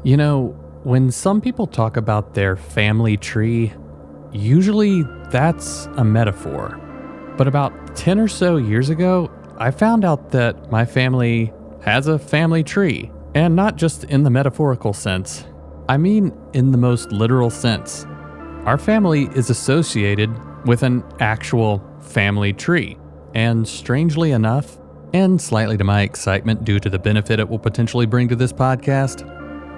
You know, when some people talk about their family tree, usually that's a metaphor. But about 10 or so years ago, I found out that my family has a family tree. And not just in the metaphorical sense. I mean in the most literal sense. Our family is associated with an actual family tree. And strangely enough, and slightly to my excitement due to the benefit it will potentially bring to this podcast,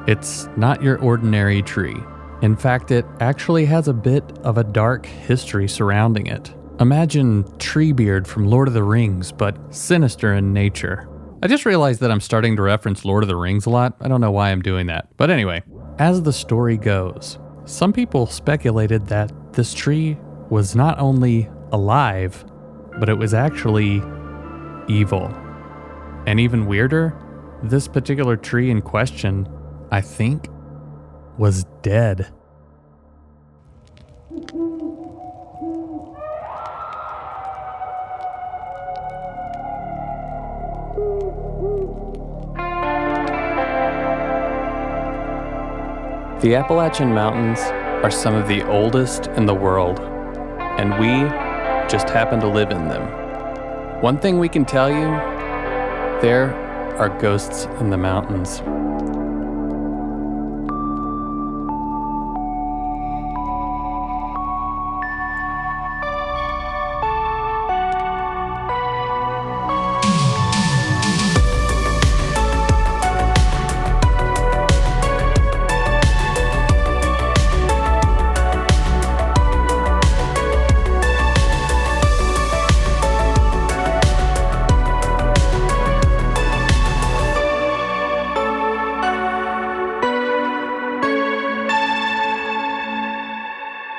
it's not your ordinary tree. In fact, it actually has a bit of a dark history surrounding it. Imagine Treebeard from Lord of the Rings, but sinister in nature. I just realized that I'm starting to reference Lord of the Rings a lot. I don't know why I'm doing that. But anyway, as the story goes, some people speculated that this tree was not only alive, but it was actually evil. And even weirder, this particular tree in question, I think, was dead. The Appalachian Mountains are some of the oldest in the world, and we just happen to live in them. One thing we can tell you, there are ghosts in the mountains.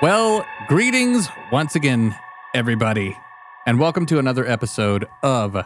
Well, greetings once again, everybody, and welcome to another episode of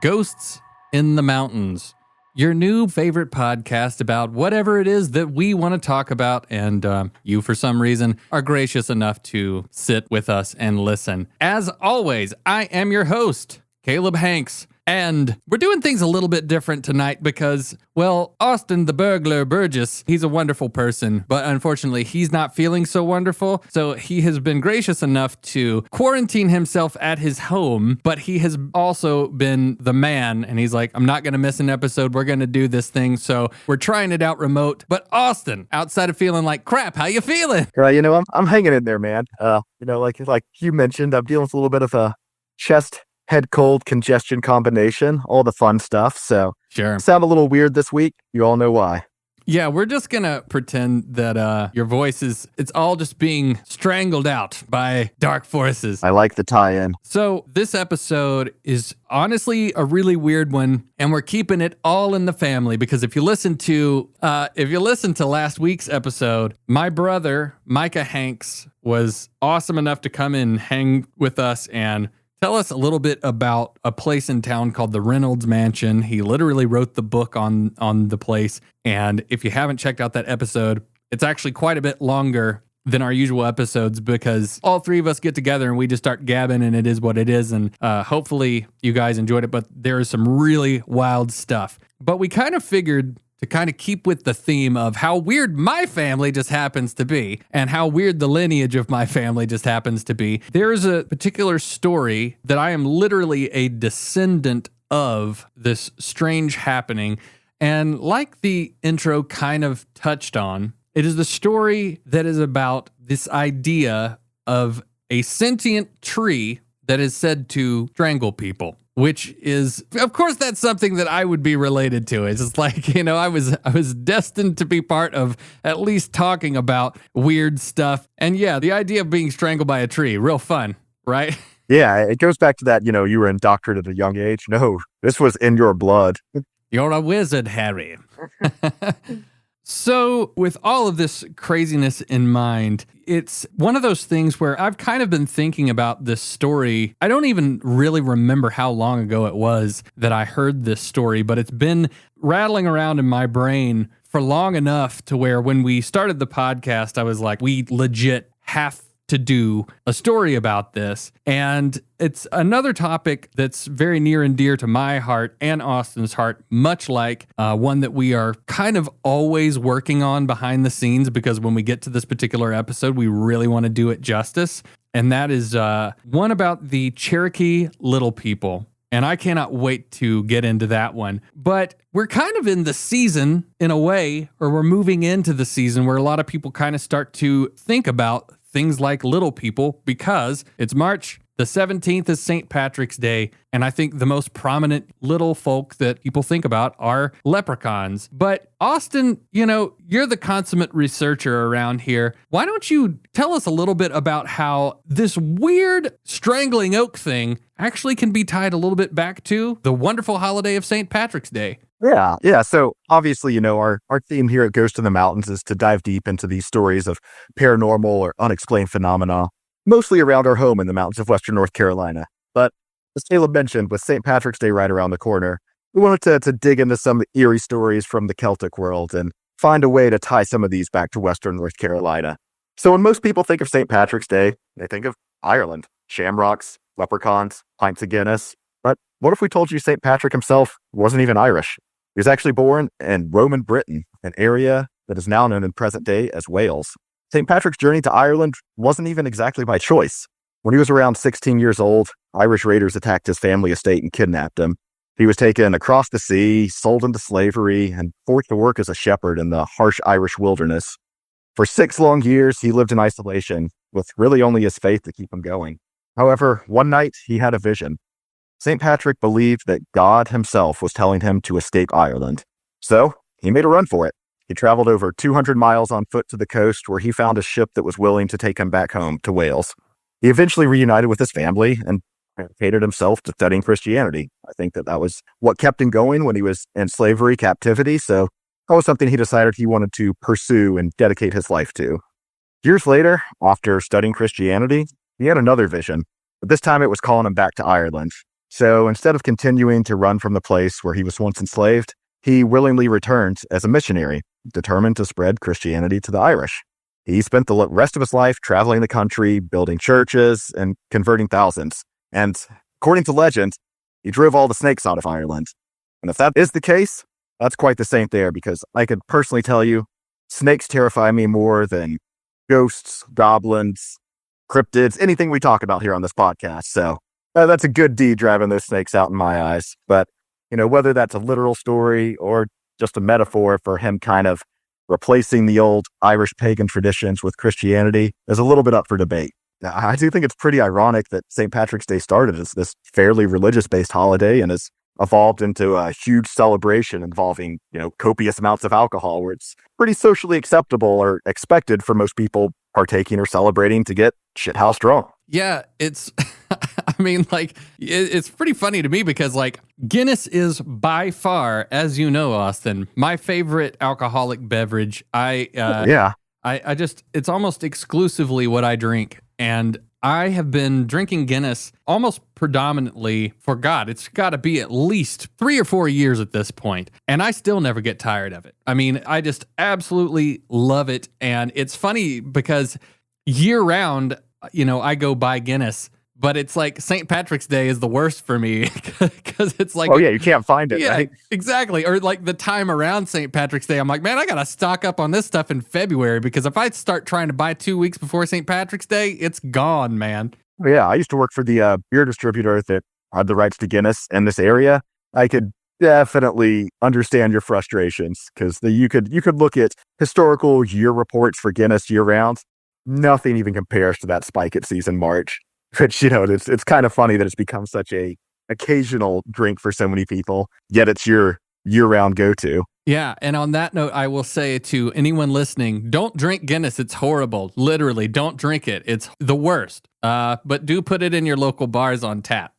Ghosts in the Mountains, your new favorite podcast about whatever it is that we want to talk about, and you, for some reason, are gracious enough to sit with us and listen. As always, I am your host, Caleb Hanks. And we're doing things a little bit different tonight because, well, Austin the Burglar Burgess, he's a wonderful person, but unfortunately he's not feeling so wonderful. So he has been gracious enough to quarantine himself at his home, but he has also been the man. And he's like, I'm not going to miss an episode. We're going to do this thing. So we're trying it out remote. But Austin, outside of feeling like crap, how you feeling? I'm hanging in there, man. Like you mentioned, I'm dealing with a little bit of a chest head cold congestion combination, all the fun stuff. So sure. Sound a little weird this week. You all know why. Yeah, we're just going to pretend that your voice it's all just being strangled out by dark forces. I like the tie-in. So this episode is honestly a really weird one, and we're keeping it all in the family because if you listen to last week's episode, my brother, Bucky Hanks, was awesome enough to come in and hang with us and tell us a little bit about a place in town called the Reynolds Mansion. He literally wrote the book on the place. And if you haven't checked out that episode, it's actually quite a bit longer than our usual episodes because all three of us get together and we just start gabbing and it is what it is. And hopefully you guys enjoyed it, but there is some really wild stuff. But we kind of figured to kind of keep with the theme of how weird my family just happens to be and how weird the lineage of my family just happens to be. There's a particular story that I am literally a descendant of this strange happening. And like the intro kind of touched on, it is the story that is about this idea of a sentient tree that is said to strangle people. Which is, of course, that's something that I would be related to. It's just like, I was destined to be part of at least talking about weird stuff. And yeah, the idea of being strangled by a tree, real fun, right? Yeah, it goes back to that, you were indoctrinated at a young age. No, this was in your blood. You're a wizard, Harry. So with all of this craziness in mind, it's one of those things where I've kind of been thinking about this story. I don't even really remember how long ago it was that I heard this story, but it's been rattling around in my brain for long enough to where when we started the podcast, I was like, we legit have to do a story about this. And it's another topic that's very near and dear to my heart and Austin's heart, much like one that we are kind of always working on behind the scenes, because when we get to this particular episode, we really want to do it justice. And that is one about the Cherokee Little People. And I cannot wait to get into that one. But we're kind of in the season, in a way, or we're moving into the season where a lot of people kind of start to think about things like little people, because it's March. The 17th is St. Patrick's Day, and I think the most prominent little folk that people think about are leprechauns. But Austin, you're the consummate researcher around here. Why don't you tell us a little bit about how this weird Strangling Oak thing actually can be tied a little bit back to the wonderful holiday of St. Patrick's Day? Yeah. So obviously, our theme here at Ghost in the Mountains is to dive deep into these stories of paranormal or unexplained phenomena, mostly around our home in the mountains of Western North Carolina. But as Caleb mentioned, with St. Patrick's Day right around the corner, we wanted to dig into some eerie stories from the Celtic world and find a way to tie some of these back to Western North Carolina. So when most people think of St. Patrick's Day, they think of Ireland, shamrocks, leprechauns, pints of Guinness. But what if we told you St. Patrick himself wasn't even Irish? He was actually born in Roman Britain, an area that is now known in present day as Wales. St. Patrick's journey to Ireland wasn't even exactly by choice. When he was around 16 years old, Irish raiders attacked his family estate and kidnapped him. He was taken across the sea, sold into slavery, and forced to work as a shepherd in the harsh Irish wilderness. For 6 long years, he lived in isolation, with really only his faith to keep him going. However, one night, he had a vision. St. Patrick believed that God himself was telling him to escape Ireland. So, he made a run for it. He traveled over 200 miles on foot to the coast, where he found a ship that was willing to take him back home to Wales. He eventually reunited with his family and dedicated himself to studying Christianity. I think that was what kept him going when he was in slavery captivity, so that was something he decided he wanted to pursue and dedicate his life to. Years later, after studying Christianity, he had another vision, but this time it was calling him back to Ireland. So instead of continuing to run from the place where he was once enslaved, he willingly returned as a missionary, determined to spread Christianity to the Irish. He spent the rest of his life traveling the country, building churches, and converting thousands. And according to legend, he drove all the snakes out of Ireland. And if that is the case, that's quite the saint there, because I could personally tell you, snakes terrify me more than ghosts, goblins, cryptids, anything we talk about here on this podcast. So that's a good deed driving those snakes out in my eyes. But, whether that's a literal story or just a metaphor for him kind of replacing the old Irish pagan traditions with Christianity is a little bit up for debate. Now, I do think it's pretty ironic that St. Patrick's Day started as this fairly religious-based holiday and has evolved into a huge celebration involving, copious amounts of alcohol, where it's pretty socially acceptable or expected for most people partaking or celebrating to get shithouse drunk. Yeah, it's, it's pretty funny to me because, Guinness is by far, as you know, Austin, my favorite alcoholic beverage. It's almost exclusively what I drink. And I have been drinking Guinness almost predominantly for it's got to be at least 3 or 4 years at this point. And I still never get tired of it. I just absolutely love it. And it's funny because year round, I go buy Guinness, but it's like St. Patrick's Day is the worst for me because it's like, oh yeah, you can't find it, yeah, right? Exactly. Or like the time around St. Patrick's Day, I'm like, man, I got to stock up on this stuff in February, because if I start trying to buy 2 weeks before St. Patrick's Day, it's gone, man. Oh, yeah, I used to work for the beer distributor that had the rights to Guinness in this area. I could definitely understand your frustrations, because you could look at historical year reports for Guinness year round. Nothing even compares to that spike it sees in March. Which, it's kind of funny that it's become such a occasional drink for so many people, yet it's your year-round go-to. Yeah, and on that note, I will say to anyone listening, don't drink Guinness. It's horrible. Literally, don't drink it. It's the worst. But do put it in your local bars on tap.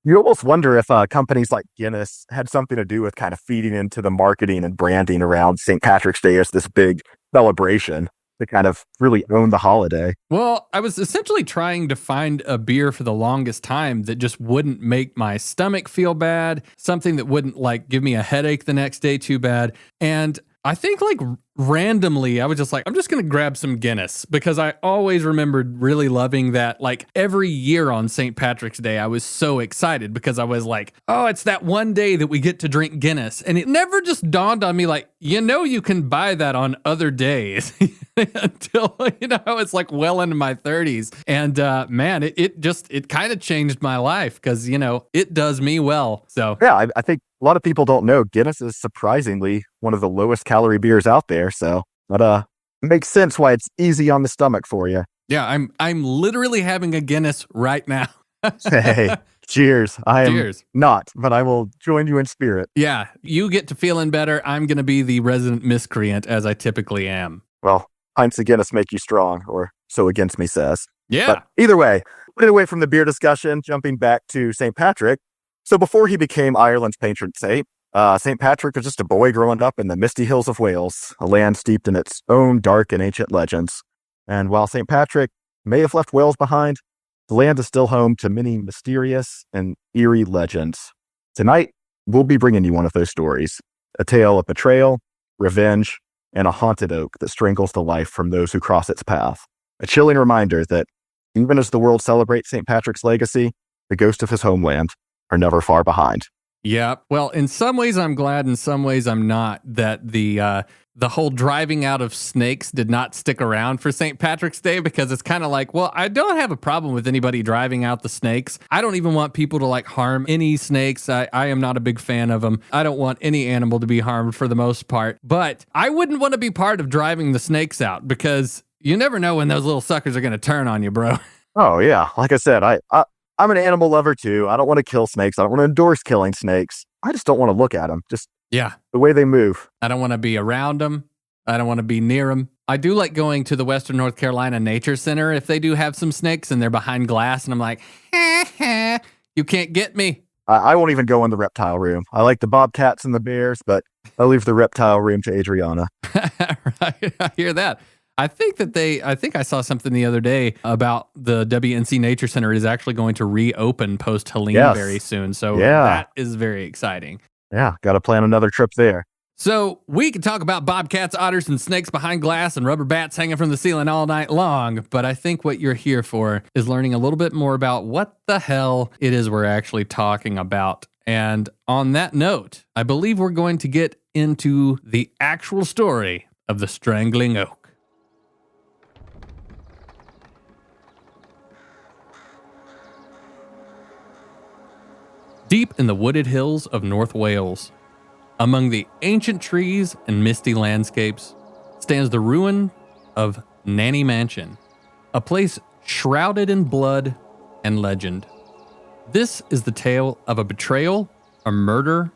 You almost wonder if companies like Guinness had something to do with kind of feeding into the marketing and branding around St. Patrick's Day as this big celebration to kind of really own the holiday. Well, I was essentially trying to find a beer for the longest time that just wouldn't make my stomach feel bad, something that wouldn't give me a headache the next day too bad. And I think randomly, I was just like, I'm just going to grab some Guinness because I always remembered really loving that. Like every year on St. Patrick's Day, I was so excited because I was like, oh, it's that one day that we get to drink Guinness. And it never just dawned on me like, you can buy that on other days until, it's like well into my 30s. And man, it kind of changed my life because, it does me well. So yeah, I think a lot of people don't know Guinness is surprisingly one of the lowest calorie beers out there. So that makes sense why it's easy on the stomach for you. Yeah, I'm literally having a Guinness right now. Hey, cheers. I am not, but I will join you in spirit. Yeah, you get to feeling better. I'm going to be the resident miscreant as I typically am. Well, pints of Guinness make you strong, or so Against Me says. Yeah. But either way, put it away from the beer discussion, jumping back to St. Patrick. So before he became Ireland's patron saint, St. Patrick was just a boy growing up in the misty hills of Wales, a land steeped in its own dark and ancient legends. And while St. Patrick may have left Wales behind, the land is still home to many mysterious and eerie legends. Tonight, we'll be bringing you one of those stories, a tale of betrayal, revenge, and a haunted oak that strangles the life from those who cross its path. A chilling reminder that even as the world celebrates St. Patrick's legacy, the ghosts of his homeland are never far behind. Yeah. Well, in some ways I'm glad, in some ways I'm not, that the whole driving out of snakes did not stick around for St. Patrick's Day, because it's kind of like, well, I don't have a problem with anybody driving out the snakes. I don't even want people to like harm any snakes. I am not a big fan of them. I don't want any animal to be harmed for the most part, but I wouldn't want to be part of driving the snakes out because you never know when those little suckers are going to turn on you, bro. Oh yeah. Like I said, I'm an animal lover too. I don't want to kill snakes. I don't want to endorse killing snakes. I just don't want to look at them. Just yeah, the way they move. I don't want to be around them. I don't want to be near them. I do like going to the Western North Carolina Nature Center if they do have some snakes and they're behind glass and I'm like, you can't get me. I won't even go in the reptile room. I like the bobcats and the bears, but I'll leave the reptile room to Adriana. Right, I hear that. I think I saw something the other day about the WNC Nature Center is actually going to reopen post Helene very soon. So that is very exciting. Yeah, got to plan another trip there. So we can talk about bobcats, otters, and snakes behind glass and rubber bats hanging from the ceiling all night long. But I think what you're here for is learning a little bit more about what the hell it is we're actually talking about. And on that note, I believe we're going to get into the actual story of the Strangling Oak. Deep in the wooded hills of North Wales, among the ancient trees and misty landscapes, stands the ruin of Nannu Mansion, a place shrouded in blood and legend. This is the tale of a betrayal, a murder,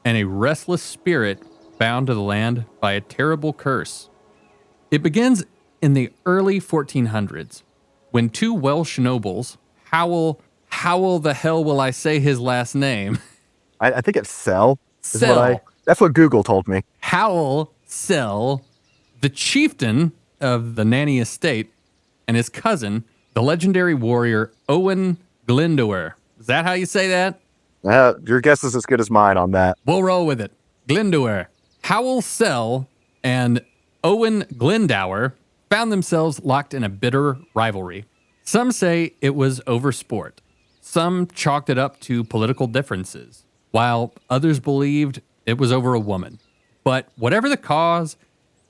and a restless spirit bound to the land by a terrible curse. It begins in the early 1400s, when two Welsh nobles, How the hell will I say his last name? I think it's Sell. Sell. That's what Google told me. Howell Sell, the chieftain of the Nannu Estate, and his cousin, the legendary warrior Owen Glendower. Is that how you say that? Your guess is as good as mine on that. We'll roll with it. Glendower. Howell Sell and Owen Glendower found themselves locked in a bitter rivalry. Some say it was over sport. Some chalked it up to political differences, while others believed it was over a woman. But whatever the cause,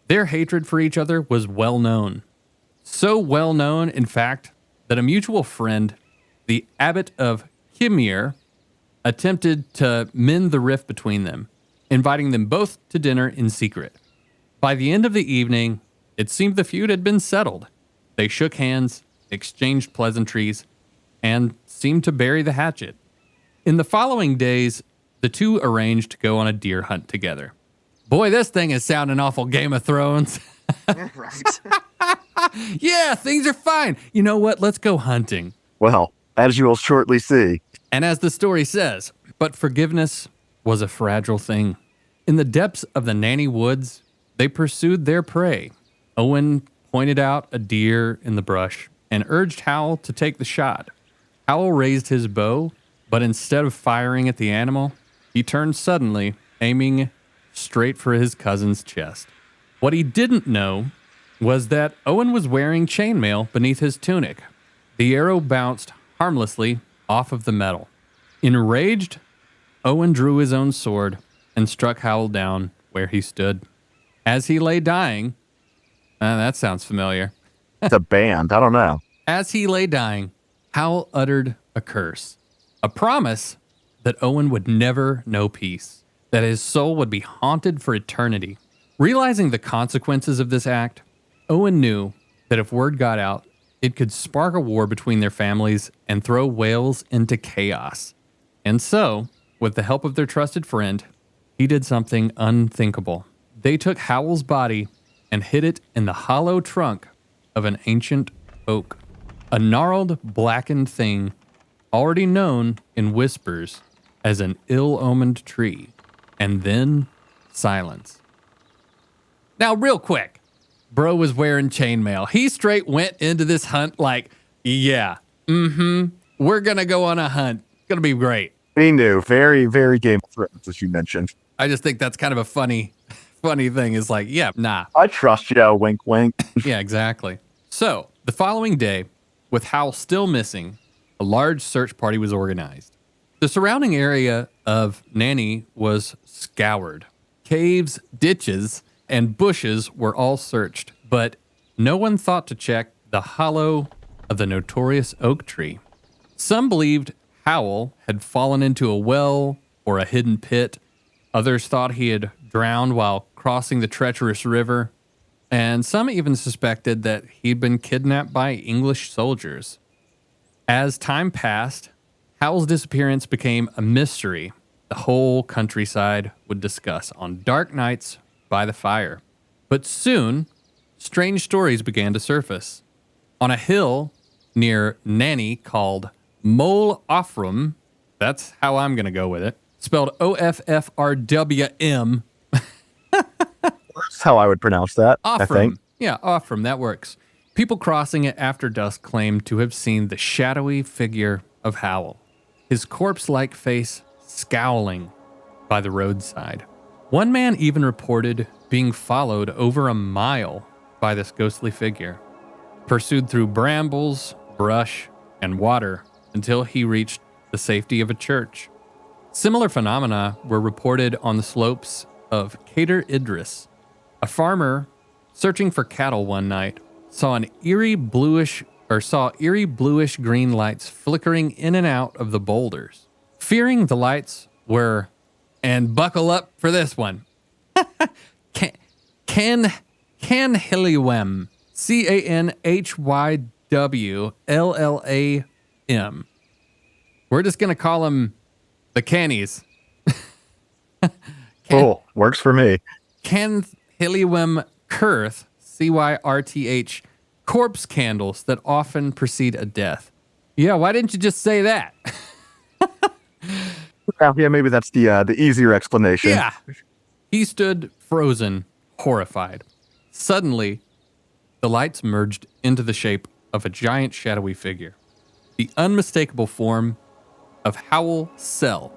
their hatred for each other was well known. So well known, in fact, that a mutual friend, the abbot of Hymir, attempted to mend the rift between them, inviting them both to dinner in secret. By the end of the evening, it seemed the feud had been settled. They shook hands, exchanged pleasantries, and seemed to bury the hatchet. In the following days, the two arranged to go on a deer hunt together. Boy, this thing is sounding awful Game of Thrones. Right. Yeah, things are fine. You know what? Let's go hunting. Well, as you will shortly see. And as the story says, but forgiveness was a fragile thing. In the depths of the Nannu woods, they pursued their prey. Owen pointed out a deer in the brush and urged Howell to take the shot. Howell raised his bow, but instead of firing at the animal, he turned suddenly, aiming straight for his cousin's chest. What he didn't know was that Owen was wearing chainmail beneath his tunic. The arrow bounced harmlessly off of the metal. Enraged, Owen drew his own sword and struck Howell down where he stood. As he lay dying, that sounds familiar. It's a band. I don't know. As he lay dying, Howell uttered a curse, a promise that Owen would never know peace, that his soul would be haunted for eternity. Realizing the consequences of this act, Owen knew that if word got out, it could spark a war between their families and throw Wales into chaos. And so, with the help of their trusted friend, he did something unthinkable. They took Howell's body and hid it in the hollow trunk of an ancient oak, a gnarled, blackened thing already known in whispers as an ill-omened tree. And then silence. Now, real quick, bro was wearing chainmail. He straight went into this hunt like, yeah, we're going to go on a hunt. It's going to be great. He knew. Very, very Game of Thrones, as you mentioned. I just think that's kind of a funny thing is like, yeah, nah. I trust you, wink, wink. Yeah, exactly. So, the following day, with Howell still missing, a large search party was organized. The surrounding area of Nannu was scoured. Caves, ditches, and bushes were all searched, but no one thought to check the hollow of the notorious oak tree. Some believed Howell had fallen into a well or a hidden pit. Others thought he had drowned while crossing the treacherous river, and some even suspected that he'd been kidnapped by English soldiers. As time passed, Howell's disappearance became a mystery the whole countryside would discuss on dark nights by the fire. But soon, strange stories began to surface. On a hill near Nannu called Mole Offrum, that's how I'm going to go with it, spelled Offrwm. That's how I would pronounce that, Offrum. I think. Yeah, Offrum, that works. People crossing it after dusk claimed to have seen the shadowy figure of Howell, his corpse-like face scowling by the roadside. One man even reported being followed over a mile by this ghostly figure, pursued through brambles, brush, and water until he reached the safety of a church. Similar phenomena were reported on the slopes of Cader Idris. A farmer searching for cattle one night saw eerie bluish green lights flickering in and out of the boulders. Fearing the lights were, and buckle up for this one, Canhillywem, Canhywwllam. We're just going to call them the Cannies. Cool. Works for me. Canhillywem Kurth, Cyrth, corpse candles that often precede a death. Yeah, why didn't you just say that? Yeah, maybe that's the easier explanation. Yeah. He stood frozen, horrified. Suddenly, the lights merged into the shape of a giant shadowy figure, the unmistakable form of Howell Sell.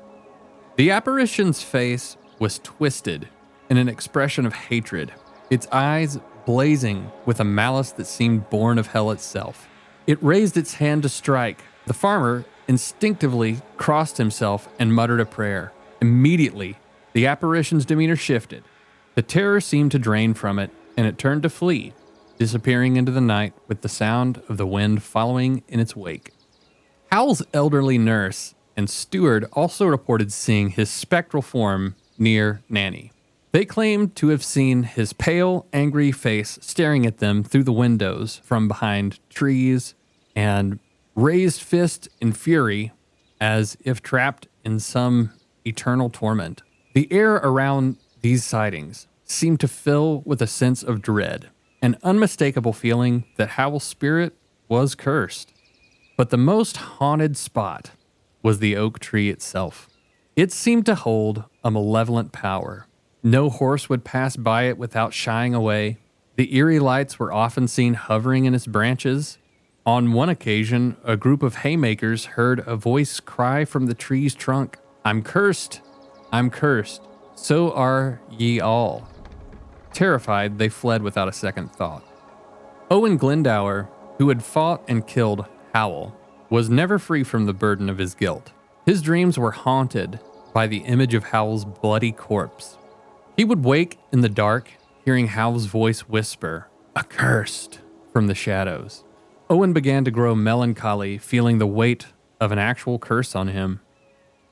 The apparition's face was twisted in an expression of hatred, its eyes blazing with a malice that seemed born of hell itself. It raised its hand to strike. The farmer instinctively crossed himself and muttered a prayer. Immediately, the apparition's demeanor shifted. The terror seemed to drain from it, and it turned to flee, disappearing into the night with the sound of the wind following in its wake. Howell's elderly nurse and steward also reported seeing his spectral form near Nannu. They claimed to have seen his pale, angry face staring at them through the windows from behind trees and raised fist in fury as if trapped in some eternal torment. The air around these sightings seemed to fill with a sense of dread, an unmistakable feeling that Howell's spirit was cursed. But the most haunted spot was the oak tree itself. It seemed to hold a malevolent power. No horse would pass by it without shying away. The eerie lights were often seen hovering in its branches. On one occasion, a group of haymakers heard a voice cry from the tree's trunk, "I'm cursed, I'm cursed, so are ye all." Terrified, they fled without a second thought. Owen Glendower, who had fought and killed Howl, was never free from the burden of his guilt. His dreams were haunted by the image of Howl's bloody corpse. He would wake in the dark, hearing Howl's voice whisper, "Accursed," from the shadows. Owen began to grow melancholy, feeling the weight of an actual curse on him.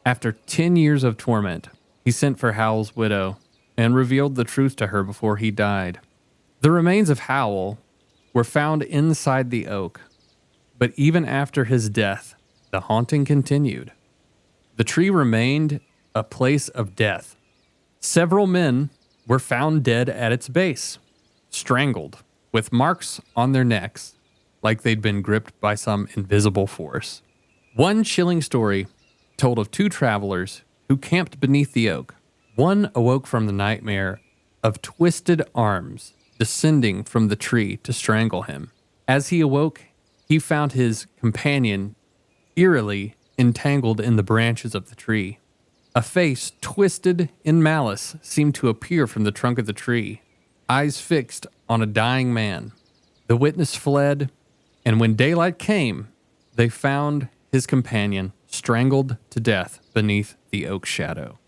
After 10 years of torment, he sent for Howl's widow and revealed the truth to her before he died. The remains of Howl were found inside the oak, but even after his death, the haunting continued. The tree remained a place of death. Several men were found dead at its base, strangled, with marks on their necks, like they'd been gripped by some invisible force. One chilling story told of 2 travelers who camped beneath the oak. One awoke from the nightmare of twisted arms descending from the tree to strangle him. As he awoke, he found his companion eerily entangled in the branches of the tree. A face twisted in malice seemed to appear from the trunk of the tree, eyes fixed on a dying man. The witness fled, and when daylight came, they found his companion strangled to death beneath the oak shadow.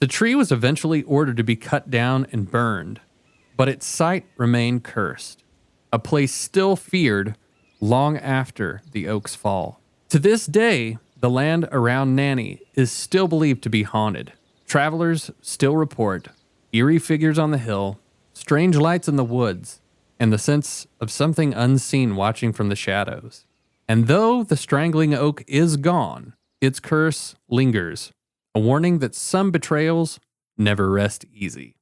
The tree was eventually ordered to be cut down and burned, but its site remained cursed, a place still feared long after the oak's fall. To this day, the land around Nanny is still believed to be haunted. Travelers still report eerie figures on the hill, strange lights in the woods, and the sense of something unseen watching from the shadows. And though the Strangling Oak is gone, its curse lingers, a warning that some betrayals never rest easy.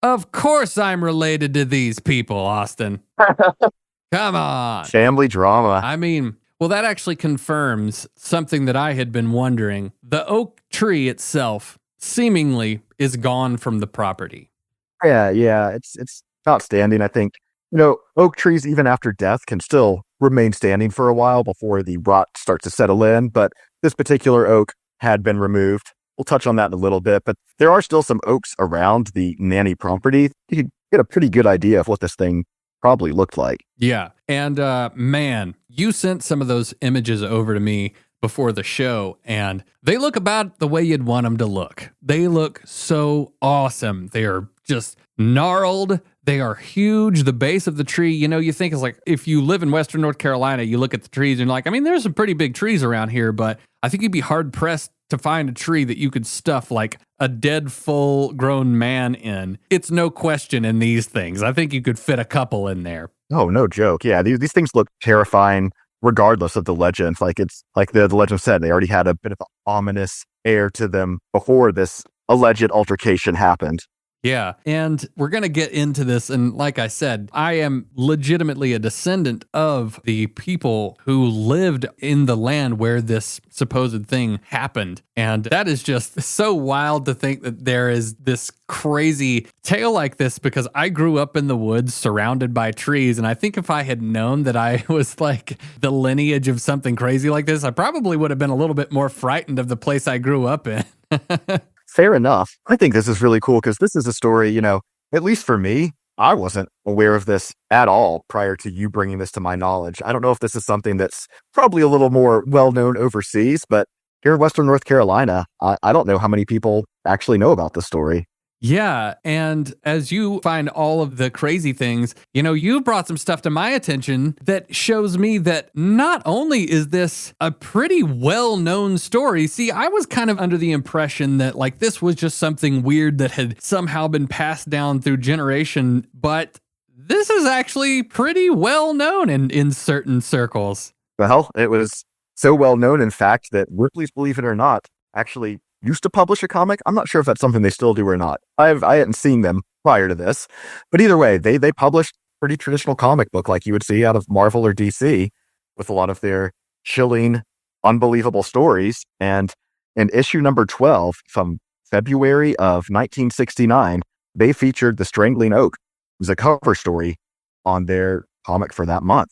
Of course I'm related to these people, Austin. Come on. Family drama. I mean, well, that actually confirms something that I had been wondering. The oak tree itself seemingly is gone from the property. Yeah, it's not standing. I think, oak trees, even after death, can still remain standing for a while before the rot starts to settle in. But this particular oak had been removed. We'll touch on that in a little bit. But there are still some oaks around the Nanny property. You can get a pretty good idea of what this thing probably looked like. Yeah. And man, you sent some of those images over to me before the show, and they look about the way you'd want them to look. They look so awesome. They are just gnarled. They are huge. The base of the tree, you think it's like, if you live in Western North Carolina, you look at the trees and you're like, I mean, there's some pretty big trees around here, but I think you'd be hard pressed to find a tree that you could stuff like a dead, full-grown man in. It's no question in these things. I think you could fit a couple in there. Oh, no joke. Yeah, these things look terrifying regardless of the legend. Like it's like the legend said, they already had a bit of an ominous air to them before this alleged altercation happened. Yeah, and we're going to get into this, and like I said, I am legitimately a descendant of the people who lived in the land where this supposed thing happened, and that is just so wild to think that there is this crazy tale like this, because I grew up in the woods surrounded by trees, and I think if I had known that I was like the lineage of something crazy like this, I probably would have been a little bit more frightened of the place I grew up in. Fair enough. I think this is really cool because this is a story, at least for me, I wasn't aware of this at all prior to you bringing this to my knowledge. I don't know if this is something that's probably a little more well-known overseas, but here in Western North Carolina, I don't know how many people actually know about this story. Yeah, and as you find all of the crazy things, you brought some stuff to my attention that shows me that not only is this a pretty well-known story, see, I was kind of under the impression that like this was just something weird that had somehow been passed down through generation, but this is actually pretty well-known in certain circles. Well, it was so well-known, in fact, that Ripley's Believe It or Not actually used to publish a comic. I'm not sure if that's something they still do or not. I hadn't seen them prior to this, but either way, they published pretty traditional comic book like you would see out of Marvel or DC, with a lot of their chilling, unbelievable stories. And in issue number 12 from February of 1969, they featured The Strangling Oak. It was a cover story on their comic for that month.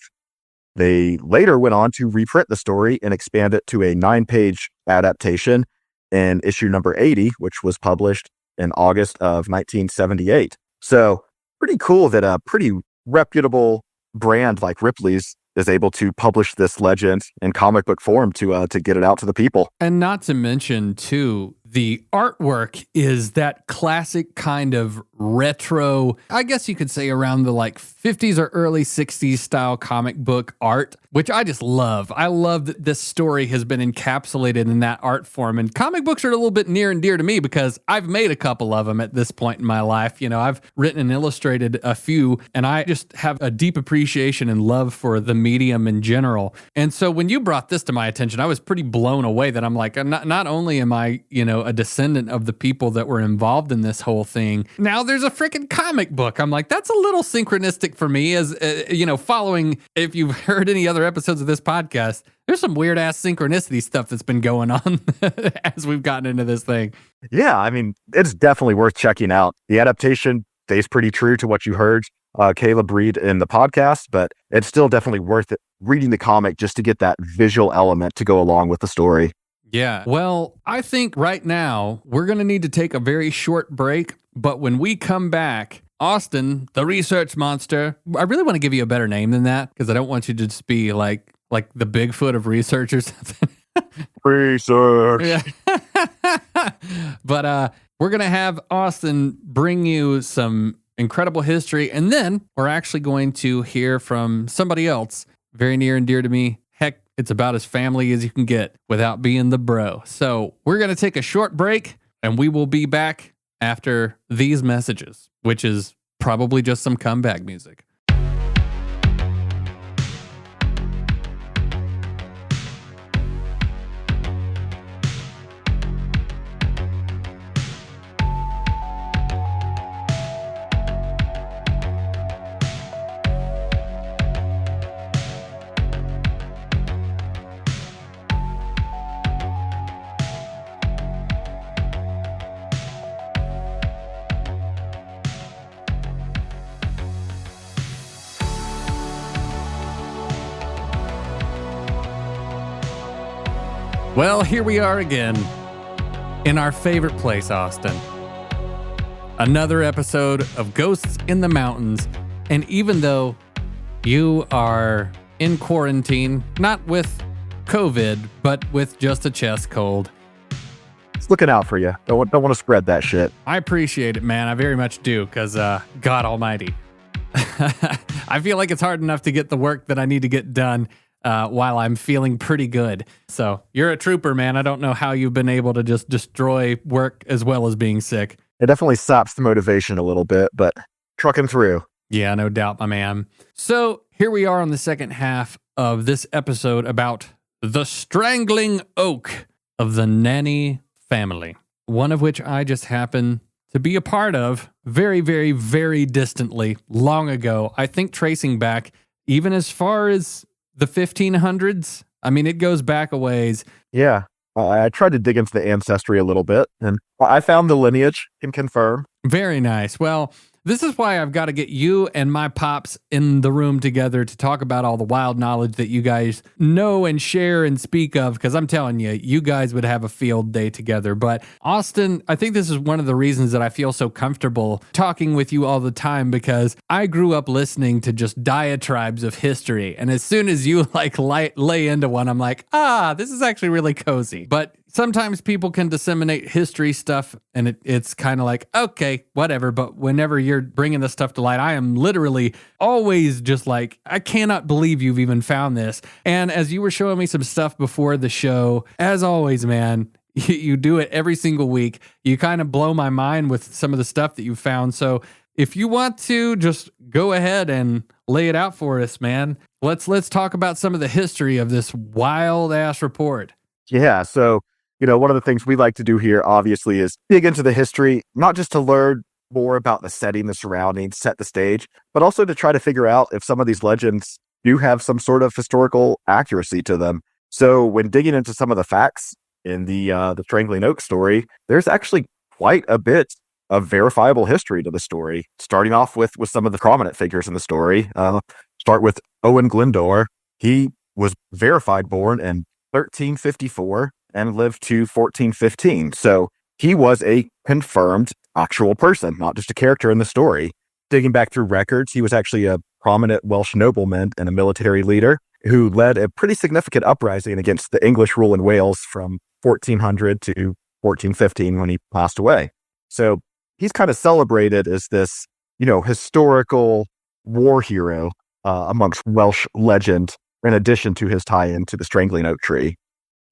They later went on to reprint the story and expand it to a 9-page adaptation in issue number 80, which was published in August of 1978. So pretty cool that a pretty reputable brand like Ripley's is able to publish this legend in comic book form to get it out to the people. And not to mention, too, the artwork is that classic kind of retro, I guess you could say around the like 50s or early 60s style comic book art, which I just love. I love that this story has been encapsulated in that art form. And comic books are a little bit near and dear to me because I've made a couple of them at this point in my life. You know, I've written and illustrated a few, and I just have a deep appreciation and love for the medium in general. And so when you brought this to my attention, I was pretty blown away that I'm like, not only am I, you know, a descendant of the people that were involved in this whole thing, now there's a freaking comic book. I'm like, that's a little synchronistic for me as, you know, following, if you've heard any other episodes of this podcast, there's some weird ass synchronicity stuff that's been going on as we've gotten into this thing. Yeah, I mean, it's definitely worth checking out. The adaptation stays pretty true to what you heard Caleb read in the podcast, but it's still definitely worth it reading the comic just to get that visual element to go along with the story. Yeah. Well, I think right now we're going to need to take a very short break, but when we come back, Austin, the research monster, I really want to give you a better name than that because I don't want you to just be like the Bigfoot of research or something. Research. Yeah. But we're going to have Austin bring you some incredible history, and then we're actually going to hear from somebody else very near and dear to me. Heck, it's about as family as you can get without being the bro. So we're going to take a short break, and we will be back after these messages, which is probably just some comeback music. Well, here we are again in our favorite place, Austin. Another episode of Ghosts in the Mountains. And even though you are in quarantine, not with COVID, but with just a chest cold, It's looking out for you. Don't want to spread that shit. I appreciate it, man. I very much do, because God almighty. I feel like it's hard enough to get the work that I need to get done while I'm feeling pretty good. So you're a trooper, man. I don't know how you've been able to just destroy work as well as being sick. It definitely saps the motivation a little bit, but trucking through. Yeah, no doubt, my man. So here we are on the second half of this episode about the Strangling Oak of the Nannu family, one of which I just happen to be a part of very, very, very distantly, long ago. I think tracing back even as far as the 1500s. I mean, it goes back a ways. Yeah. I tried to dig into the ancestry a little bit, and I found the lineage, can confirm. Very nice. Well, this is why I've got to get you and my pops in the room together to talk about all the wild knowledge that you guys know and share and speak of, because I'm telling you, you guys would have a field day together. But Austin, I think this is one of the reasons that I feel so comfortable talking with you all the time, because I grew up listening to just diatribes of history. And as soon as you lay into one, I'm like, this is actually really cozy. But sometimes people can disseminate history stuff and it's kind of like, okay, whatever. But whenever you're bringing this stuff to light, I am literally always just like, I cannot believe you've even found this. And as you were showing me some stuff before the show, as always, man, you do it every single week. You kind of blow my mind with some of the stuff that you found. So if you want to just go ahead and lay it out for us, man, let's talk about some of the history of this wild ass report. Yeah. So, one of the things we like to do here, obviously, is dig into the history, not just to learn more about the setting, the surroundings, set the stage, but also to try to figure out if some of these legends do have some sort of historical accuracy to them. So when digging into some of the facts in the Strangling Oak story, there's actually quite a bit of verifiable history to the story, starting off with some of the prominent figures in the story. Start with Owen Glyndor. He was verified born in 1354 and lived to 1415. So he was a confirmed actual person, not just a character in the story. digging back through records, he was actually a prominent Welsh nobleman and a military leader who led a pretty significant uprising against the English rule in Wales from 1400 to 1415 when he passed away. So he's kind of celebrated as this, historical war hero amongst Welsh legend, in addition to his tie-in to the Strangling Oak tree.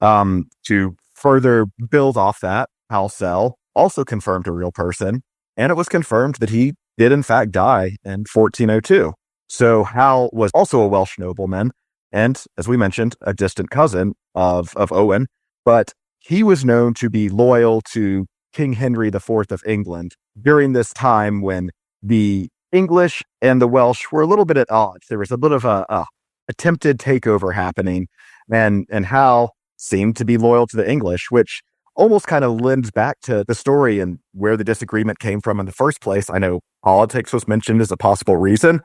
To further build off that, Hal Sell also confirmed a real person, and it was confirmed that he did in fact die in 1402. So Hal was also a Welsh nobleman, and as we mentioned, a distant cousin of Owen, but he was known to be loyal to King Henry IV of England during this time when the English and the Welsh were a little bit at odds. There was a bit of a attempted takeover happening, and Hal seemed to be loyal to the English, which almost kind of lends back to the story and where the disagreement came from in the first place. I know politics was mentioned as a possible reason.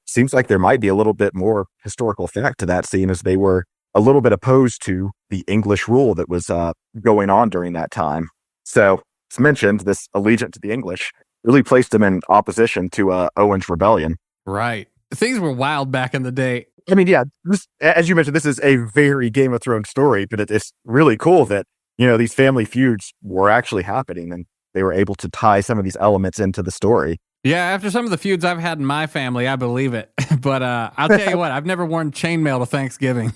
Seems like there might be a little bit more historical fact to that, seeing as they were a little bit opposed to the English rule that was going on during that time. So, as mentioned, this allegiance to the English really placed him in opposition to Owen's rebellion. Right. Things were wild back in the day. I mean, yeah, as you mentioned, this is a very Game of Thrones story, but it's really cool that, these family feuds were actually happening and they were able to tie some of these elements into the story. Yeah, after some of the feuds I've had in my family, I believe it. But I'll tell you what, I've never worn chainmail to Thanksgiving.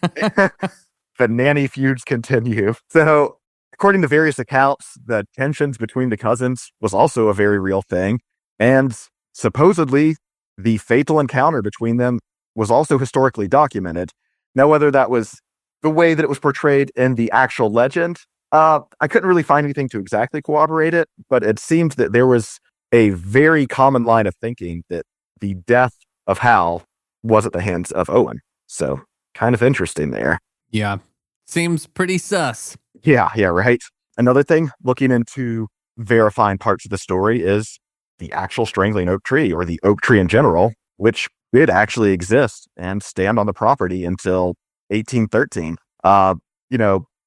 The nanny feuds continue. So, according to various accounts, the tensions between the cousins was also a very real thing. And supposedly, the fatal encounter between them was also historically documented. Now, whether that was the way that it was portrayed in the actual legend, I couldn't really find anything to exactly corroborate it, but it seemed that there was a very common line of thinking that the death of Hal was at the hands of Owen. So, kind of interesting there. Yeah. Seems pretty sus. Yeah, right. Another thing, looking into verifying parts of the story, is the actual Strangling Oak tree, or the oak tree in general, which did actually exist and stand on the property until 1813.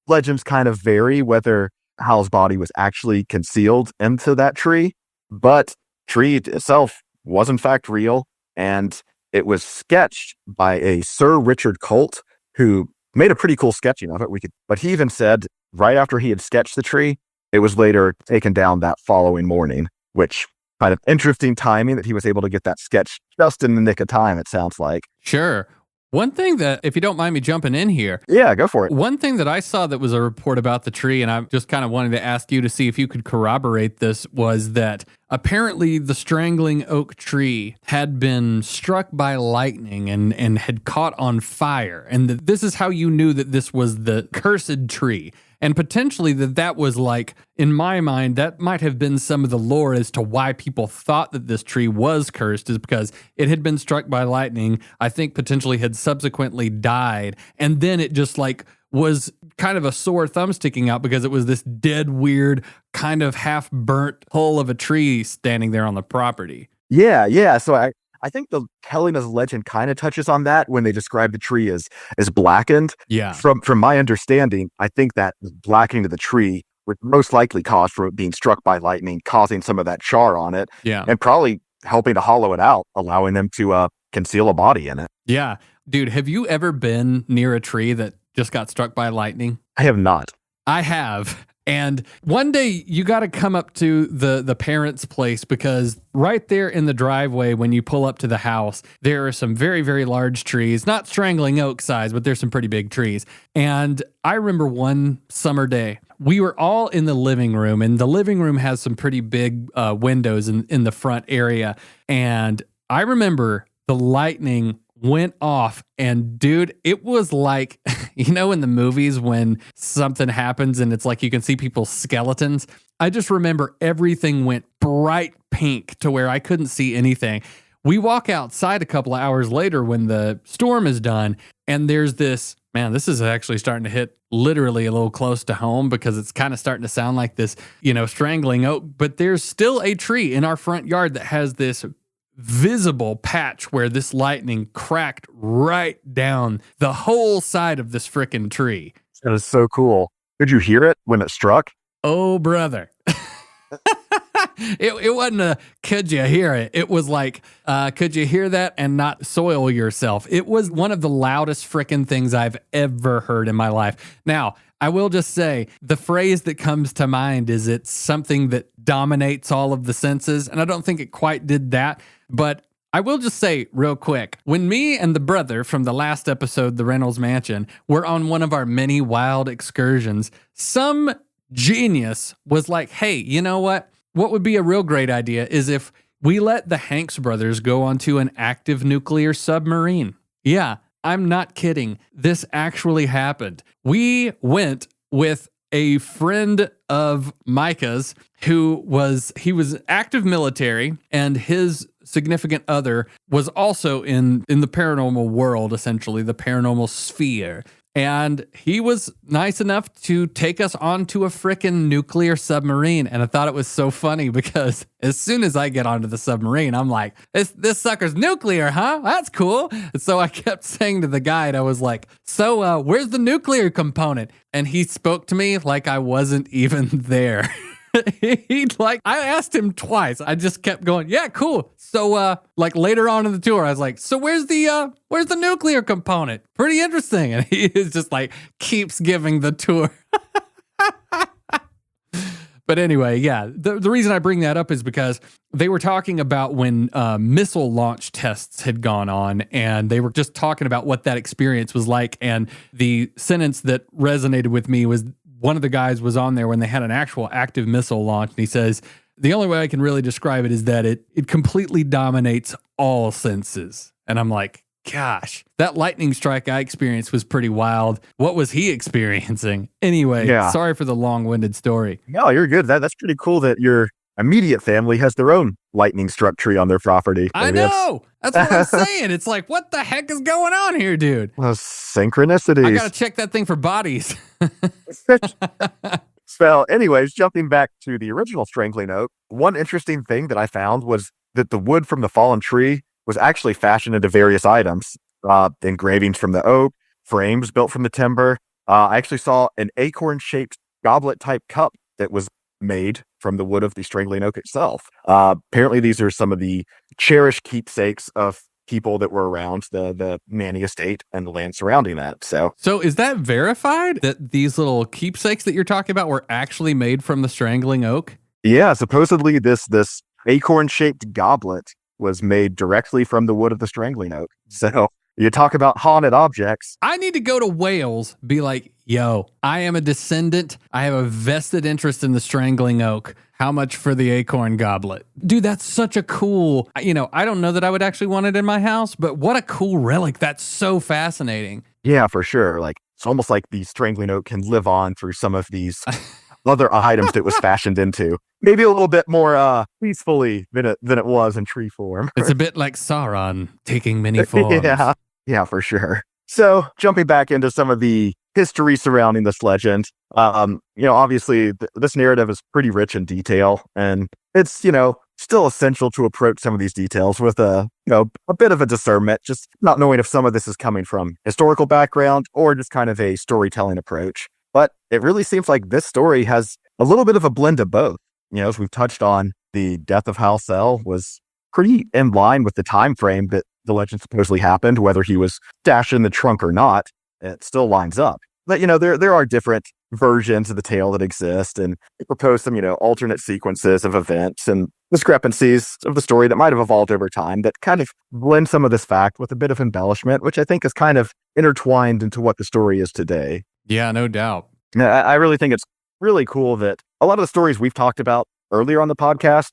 Legends kind of vary whether Hal's body was actually concealed into that tree, but tree itself was in fact real, and it was sketched by a Sir Richard Colt, who made a pretty cool sketching of it. But he even said right after he had sketched the tree, it was later taken down that following morning, which kind of interesting timing that he was able to get that sketch just in the nick of time, it sounds like. Sure. One thing that, if you don't mind me jumping in here. Yeah, go for it. One thing that I saw that was a report about the tree, and I just kind of wanted to ask you to see if you could corroborate this, was that apparently the Strangling Oak tree had been struck by lightning and had caught on fire. And this is how you knew that this was the cursed tree. And potentially that was like, in my mind, that might have been some of the lore as to why people thought that this tree was cursed, is because it had been struck by lightning, I think potentially had subsequently died, and then it just like was kind of a sore thumb sticking out because it was this dead, weird, kind of half-burnt hull of a tree standing there on the property. Yeah. So I think the telling of the legend kind of touches on that when they describe the tree as blackened. Yeah. From my understanding, I think that blackening of the tree would most likely cause for it being struck by lightning, causing some of that char on it. Yeah. And probably helping to hollow it out, allowing them to conceal a body in it. Yeah. Dude, have you ever been near a tree that just got struck by lightning? I have not. I have. And one day you got to come up to the parents' place, because right there in the driveway, when you pull up to the house, there are some very, very large trees, not Strangling Oak size, but there's some pretty big trees. And I remember one summer day, we were all in the living room, and the living room has some pretty big windows in the front area. And I remember the lightning went off, and dude, it was like, in the movies when something happens and it's like you can see people's skeletons. I just remember everything went bright pink to where I couldn't see anything. We walk outside a couple of hours later when the storm is done, and there's this, man, this is actually starting to hit literally a little close to home, because it's kind of starting to sound like this, Strangling Oak, but there's still a tree in our front yard that has this visible patch where this lightning cracked right down the whole side of this frickin' tree. That is so cool. Did you hear it when it struck? Oh, brother. It wasn't a could you hear it? It was like, could you hear that and not soil yourself? It was one of the loudest frickin' things I've ever heard in my life. Now, I will just say the phrase that comes to mind is it's something that dominates all of the senses. And I don't think it quite did that. But I will just say real quick, when me and the brother from the last episode, The Reynolds Mansion, were on one of our many wild excursions, some genius was like, hey, you know what? What would be a real great idea is if we let the Hanks brothers go onto an active nuclear submarine. Yeah, I'm not kidding. This actually happened. We went with a friend of Micah's who was active military, and his significant other was also in the paranormal world, essentially the paranormal sphere. And he was nice enough to take us onto a frickin' nuclear submarine. And I thought it was so funny because as soon as I get onto the submarine, I'm like, this sucker's nuclear, huh? That's cool. And so I kept saying to the guide, I was like, so where's the nuclear component? And he spoke to me like I wasn't even there. I asked him twice. I just kept going, yeah, cool. So, later on in the tour, I was like, so where's the nuclear component? Pretty interesting. And he is just like, keeps giving the tour. But anyway, yeah, the reason I bring that up is because they were talking about when missile launch tests had gone on, and they were just talking about what that experience was like. And the sentence that resonated with me was, one of the guys was on there when they had an actual active missile launch, and he says, the only way I can really describe it is that it completely dominates all senses. And I'm like, gosh, that lightning strike I experienced was pretty wild. What was he experiencing? Anyway, Sorry for the long-winded story. No, you're good. That's pretty cool that your immediate family has their own lightning struck tree on their property. I know. That's what I'm saying. It's like, what the heck is going on here, dude? Well, synchronicities. I got to check that thing for bodies. So, anyways, jumping back to the original Strangling Oak, one interesting thing that I found was that the wood from the fallen tree was actually fashioned into various items, engravings from the oak, frames built from the timber. I actually saw an acorn-shaped goblet-type cup that was made from the wood of the Strangling Oak itself. Apparently, these are some of the cherished keepsakes of people that were around the Nannu Estate and the land surrounding that. So is that verified that these little keepsakes that you're talking about were actually made from the Strangling Oak? Yeah, supposedly this acorn-shaped goblet was made directly from the wood of the Strangling Oak. So you talk about haunted objects. I need to go to Wales, be like, yo, I am a descendant. I have a vested interest in the Strangling Oak. How much for the acorn goblet? Dude, that's such a cool, I don't know that I would actually want it in my house, but what a cool relic. That's so fascinating. Yeah, for sure. Like, it's almost like the Strangling Oak can live on through some of these other items that was fashioned into. Maybe a little bit more peacefully than it was in tree form. It's a bit like Sauron taking many forms. Yeah, for sure. So, jumping back into some of the history surrounding this legend, obviously this narrative is pretty rich in detail, and it's, still essential to approach some of these details with a bit of a discernment, just not knowing if some of this is coming from historical background or just kind of a storytelling approach. But it really seems like this story has a little bit of a blend of both. As we've touched on, the death of Hal Sell was pretty in line with the time frame that the legend supposedly happened, whether he was stashed in the trunk or not. It still lines up. But, there are different versions of the tale that exist, and they propose some, alternate sequences of events and discrepancies of the story that might have evolved over time that kind of blend some of this fact with a bit of embellishment, which I think is kind of intertwined into what the story is today. Yeah, no doubt. I really think it's really cool that a lot of the stories we've talked about earlier on the podcast,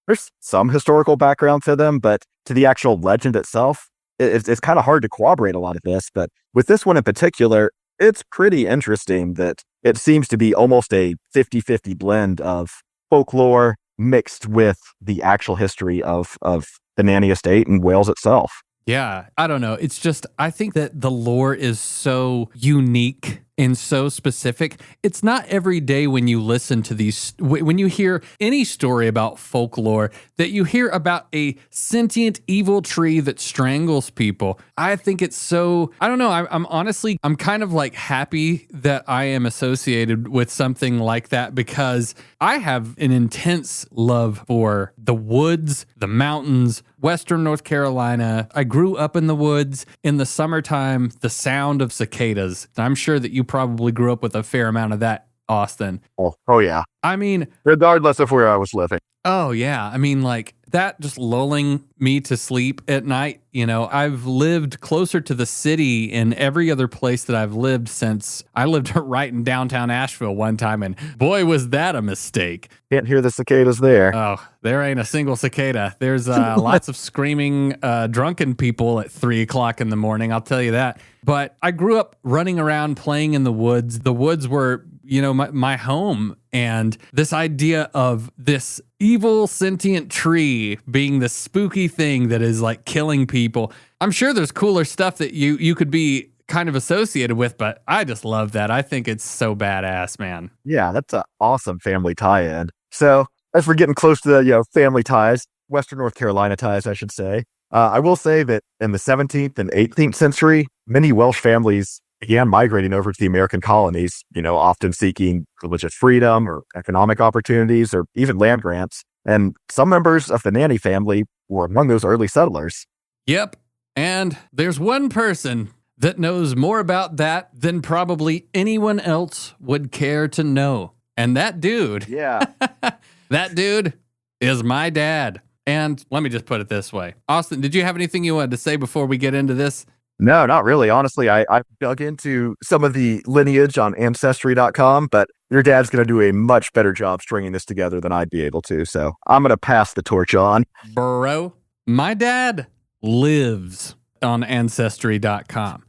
there's some historical background to them, but to the actual legend itself, it's kind of hard to corroborate a lot of this. But with this one in particular, it's pretty interesting that it seems to be almost a 50-50 blend of folklore mixed with the actual history of the Nannu Estate and Wales itself. Yeah, I don't know. It's just, I think that the lore is so unique and so specific. It's not every day when you listen to these, when you hear any story about folklore, that you hear about a sentient evil tree that strangles people. I think it's so, I don't know, I'm kind of like happy that I am associated with something like that, because I have an intense love for the woods, the mountains, Western North Carolina. I grew up in the woods. In the summertime, the sound of cicadas. I'm sure that you probably grew up with a fair amount of that, Austin. Oh yeah. I mean, regardless of where I was living. Oh, yeah. I mean, like that just lulling me to sleep at night. You know, I've lived closer to the city in every other place that I've lived since I lived right in downtown Asheville one time. And boy, was that a mistake. Can't hear the cicadas there. Oh, there ain't a single cicada. There's lots of screaming drunken people at 3 o'clock in the morning. I'll tell you that. But I grew up running around playing in the woods. The woods were, you know, my home. And this idea of this evil sentient tree being the spooky thing that is like killing people. I'm sure there's cooler stuff that you could be kind of associated with, but I just love that. I think it's so badass, man. Yeah, that's an awesome family tie-in. So as we're getting close to the family ties, Western North Carolina ties, I should say, I will say that in the 17th and 18th century, many Welsh families began migrating over to the American colonies, often seeking religious freedom or economic opportunities or even land grants. And some members of the Nanny family were among those early settlers. Yep. And there's one person that knows more about that than probably anyone else would care to know. And that dude, that dude is my dad. And let me just put it this way. Austin, did you have anything you wanted to say before we get into this? No, not really. Honestly, I dug into some of the lineage on Ancestry.com, but your dad's going to do a much better job stringing this together than I'd be able to. So I'm going to pass the torch on. Bro, my dad lives on Ancestry.com.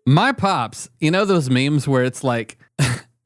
My pops, you know those memes where it's like,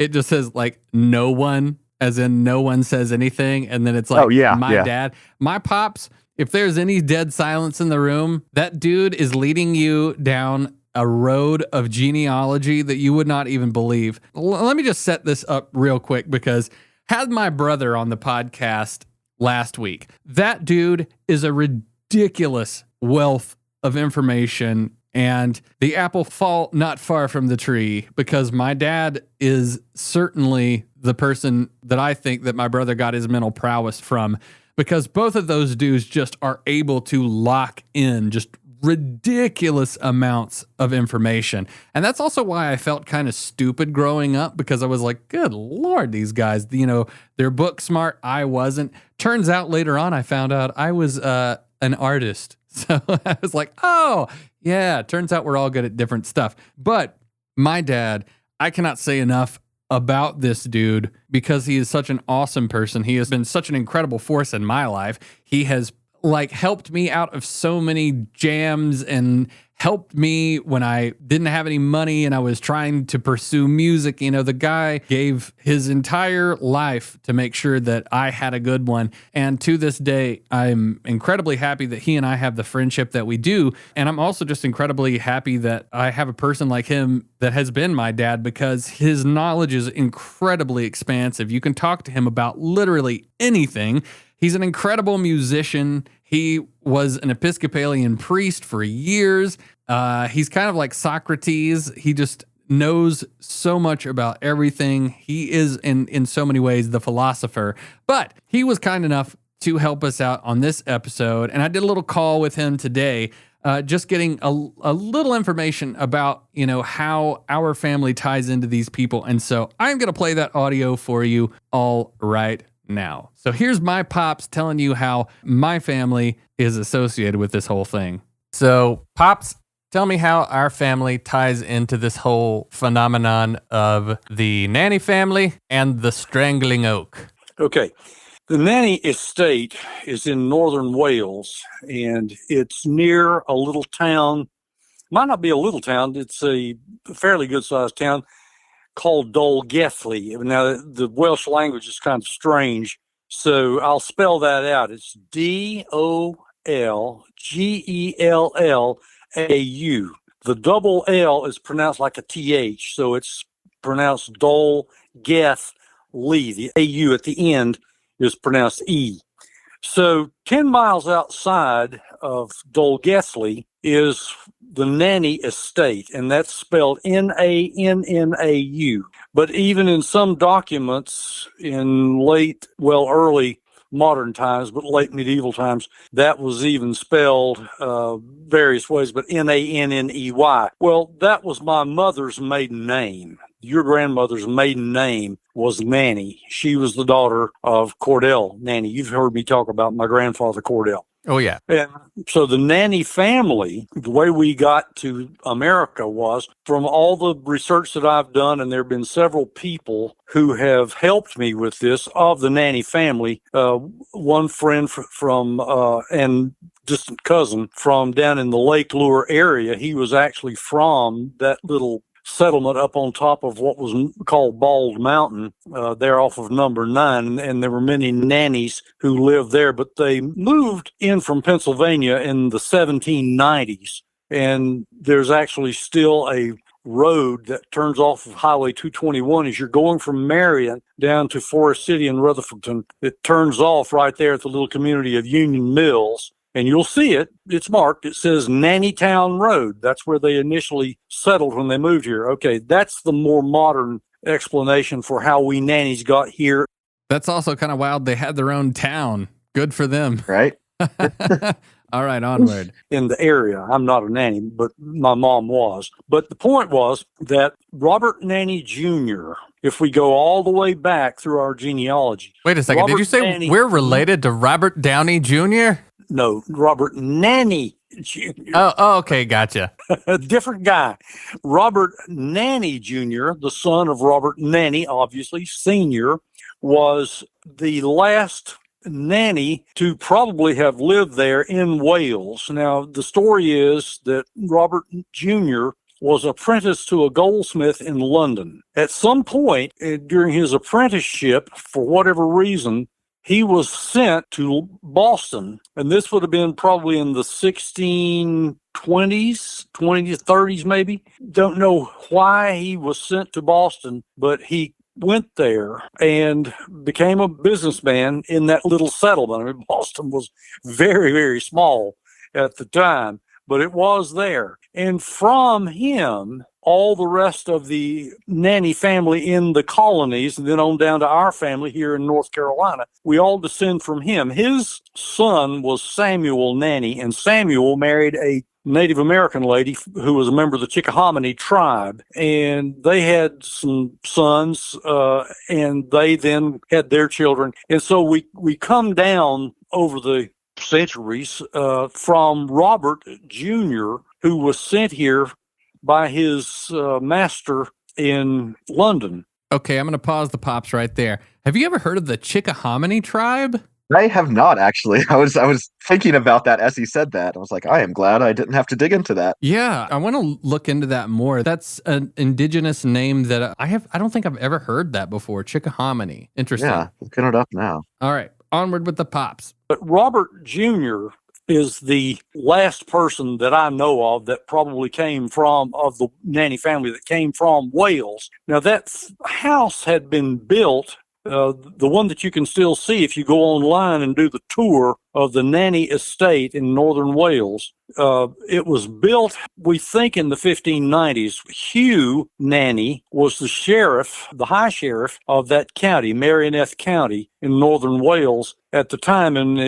it just says like no one, as in no one says anything. And then it's like, my dad, my pops. If there's any dead silence in the room, that dude is leading you down a road of genealogy that you would not even believe. Let me just set this up real quick, because had my brother on the podcast last week. That dude is a ridiculous wealth of information, and the apple fall not far from the tree, because my dad is certainly the person that I think that my brother got his mental prowess from. Because both of those dudes just are able to lock in just ridiculous amounts of information. And that's also why I felt kind of stupid growing up, because I was like, good Lord, these guys, they're book smart. I wasn't. Turns out later on, I found out I was an artist. So I was like, oh, yeah, turns out we're all good at different stuff. But my dad, I cannot say enough about this dude, because he is such an awesome person. He has been such an incredible force in my life. He has helped me out of so many jams and helped me when I didn't have any money and I was trying to pursue music. The guy gave his entire life to make sure that I had a good one. And to this day, I'm incredibly happy that he and I have the friendship that we do. And I'm also just incredibly happy that I have a person like him that has been my dad, because his knowledge is incredibly expansive. You can talk to him about literally anything. He's an incredible musician. He was an Episcopalian priest for years. He's kind of like Socrates. He just knows so much about everything. He is, in so many ways, the philosopher. But he was kind enough to help us out on this episode. And I did a little call with him today, just getting a little information about, how our family ties into these people. And so I'm going to play that audio for you all right now. So here's my pops telling you how my family is associated with this whole thing. So Pops, tell me how our family ties into this whole phenomenon of the Nanny family and the Strangling Oak. Okay. The Nannu Estate is in northern Wales, and it's near a little town. Might not be a little town. It's a fairly good-sized town called Dolgelly. Now, the Welsh language is kind of strange, so I'll spell that out. It's Dolgellau. The double L is pronounced like a TH, so it's pronounced Dole Geth Lee. The AU at the end is pronounced E. So 10 miles outside of Dolgethley is the Nannu Estate, and that's spelled Nannau. But even in some documents in early modern times, but late medieval times, that was even spelled various ways, but Nanney. Well, that was my mother's maiden name. Your grandmother's maiden name was Nanny. She was the daughter of Cordell Nanny. You've heard me talk about my grandfather Cordell. Oh, yeah. And so the Nanny family, the way we got to America was from all the research that I've done, and there have been several people who have helped me with this of the Nanny family. One friend and distant cousin from down in the Lake Lure area, he was actually from that little settlement up on top of what was called Bald Mountain, there off of number 9. And there were many nannies who lived there, but they moved in from Pennsylvania in the 1790s. And there's actually still a road that turns off of Highway 221 as you're going from Marion down to Forest City and Rutherfordton. It turns off right there at the little community of Union Mills. And you'll see it. It's marked. It says Nannytown Road. That's where they initially settled when they moved here. Okay, that's the more modern explanation for how we nannies got here. That's also kind of wild. They had their own town. Good for them. Right? All right, onward. In the area. I'm not a nanny, but my mom was. But the point was that Robert Nanny Jr., if we go all the way back through our genealogy. Wait a second. Did you say Nanny, we're related to Robert Downey Jr.? No, Robert Nanny Jr. Oh, okay, gotcha. A different guy. Robert Nanny Jr., the son of Robert Nanny, obviously, Sr., was the last nanny to probably have lived there in Wales. Now, the story is that Robert Jr. was apprenticed to a goldsmith in London. At some point during his apprenticeship, for whatever reason, he was sent to Boston, and this would have been probably in the 1620s, 30s maybe. Don't know why he was sent to Boston, but he went there and became a businessman in that little settlement. I mean, Boston was very, very small at the time, but it was there. And from him, all the rest of the nanny family in the colonies, and then on down to our family here in North Carolina, we all descend from him. His son was Samuel Nanny, and Samuel married a Native American lady who was a member of the Chickahominy tribe, and they had some sons, and they then had their children. And so we come down over the centuries from Robert Jr., who was sent here by his master in London. Okay, I'm going to pause the pops right there. Have you ever heard of the Chickahominy tribe? I have not, actually. I was thinking about that as he said that. I was like, I am glad I didn't have to dig into that. Yeah, I want to look into that more. That's an indigenous name that I don't think I've ever heard that before. Chickahominy. Interesting. Yeah, looking it up now. All right, onward with the pops. But Robert Jr. is the last person that I know of that probably came from, of the nanny family that came from Wales. Now, that house had been built, the one that you can still see if you go online and do the tour of the Nannu Estate in northern Wales. It was built, we think, in the 1590s. Hugh Nanny was the sheriff, the high sheriff of that county, Merioneth County in northern Wales at the time. And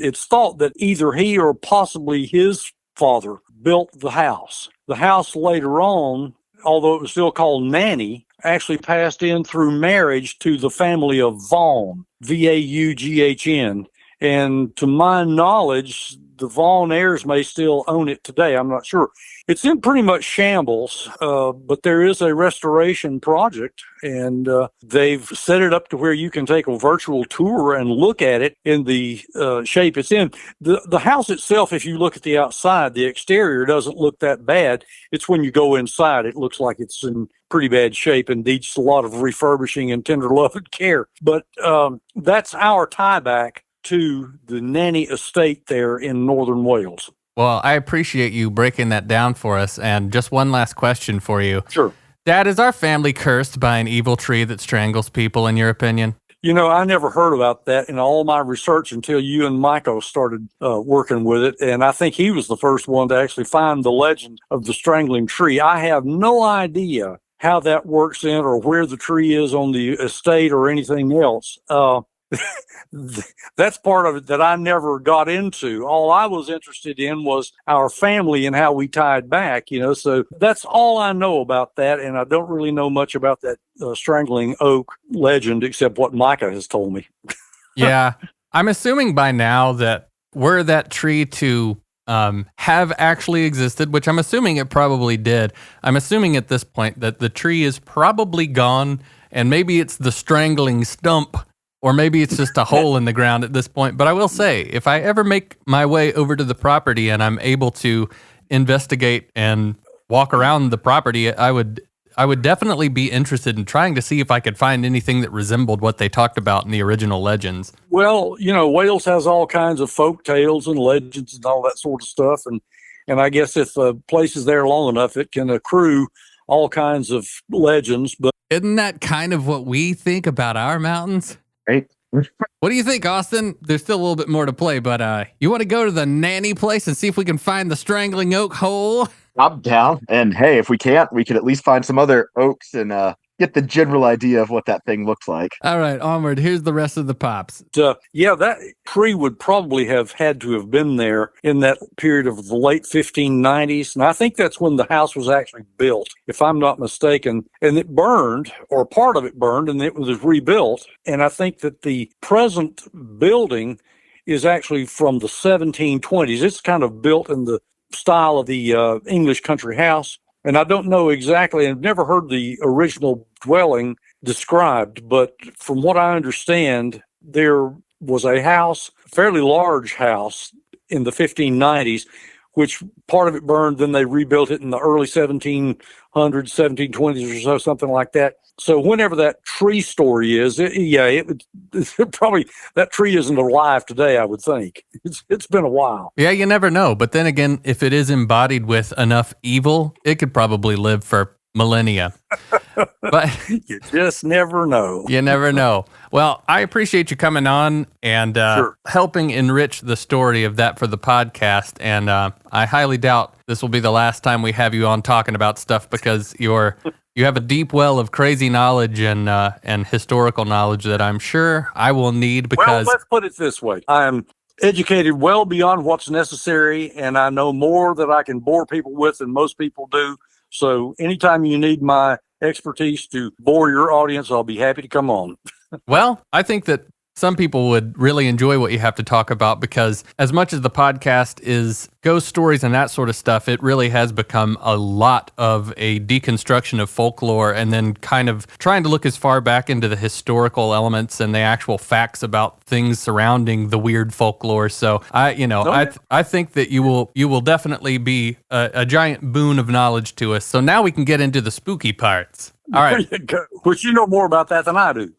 it's thought that either he or possibly his father built the house. The house later on, although it was still called Nanny, actually passed in through marriage to the family of Vaughan, Vaughn. And to my knowledge, the Vaughan heirs may still own it today. I'm not sure. It's in pretty much shambles, but there is a restoration project, and they've set it up to where you can take a virtual tour and look at it in the shape it's in. The house itself, if you look at the outside, the exterior doesn't look that bad. It's when you go inside, it looks like it's in pretty bad shape and needs a lot of refurbishing and tender love and care. But that's our tie back to the Nannu Estate there in northern Wales. Well, I appreciate you breaking that down for us. And just one last question for you. Sure. Dad, is our family cursed by an evil tree that strangles people, in your opinion? I never heard about that in all my research until you and Michael started working with it. And I think he was the first one to actually find the legend of the strangling tree. I have no idea how that works in or where the tree is on the estate or anything else. That's part of it that I never got into. All I was interested in was our family and how we tied back, so that's all I know about that. And I don't really know much about that Strangling Oak legend except what Micah has told me. Yeah. I'm assuming by now that were that tree to have actually existed, which I'm assuming it probably did. I'm assuming at this point that the tree is probably gone and maybe it's the strangling stump. Or maybe it's just a hole in the ground at this point. But I will say, if I ever make my way over to the property and I'm able to investigate and walk around the property, I would definitely be interested in trying to see if I could find anything that resembled what they talked about in the original legends. Well, Wales has all kinds of folk tales and legends and all that sort of stuff. And I guess if a place is there long enough, it can accrue all kinds of legends. But isn't that kind of what we think about our mountains? Right. What do you think, Austin? There's still a little bit more to play, but you want to go to the nanny place and see if we can find the Strangling Oak hole? I'm down. And hey, if we can't, we could at least find some other oaks and get the general idea of what that thing looks like. All right, onward. Here's the rest of the pops. That tree would probably have had to have been there in that period of the late 1590s. And I think that's when the house was actually built, if I'm not mistaken. And it burned, or part of it burned, and it was rebuilt. And I think that the present building is actually from the 1720s. It's kind of built in the style of the English country house. And I don't know exactly, I've never heard the original dwelling described, but from what I understand, there was a house, a fairly large house in the 1590s, which part of it burned, then they rebuilt it in the early 1700s, 1720s or so, something like that. So whenever that tree story is, probably that tree isn't alive today, I would think. It's been a while. Yeah, you never know. But then again, if it is embodied with enough evil, it could probably live for millennia. But you just never know. You never know. Well, I appreciate you coming on and helping enrich the story of that for the podcast. And I highly doubt this will be the last time we have you on talking about stuff because you have a deep well of crazy knowledge and historical knowledge that I'm sure I will need because... Well, let's put it this way. I'm educated well beyond what's necessary, and I know more that I can bore people with than most people do. So anytime you need my expertise to bore your audience, I'll be happy to come on. Well, I think that some people would really enjoy what you have to talk about because as much as the podcast is ghost stories and that sort of stuff, it really has become a lot of a deconstruction of folklore and then kind of trying to look as far back into the historical elements and the actual facts about things surrounding the weird folklore. So I think that you will definitely be a giant boon of knowledge to us. So now we can get into the spooky parts. All right. There you go. Which you know more about that than I do.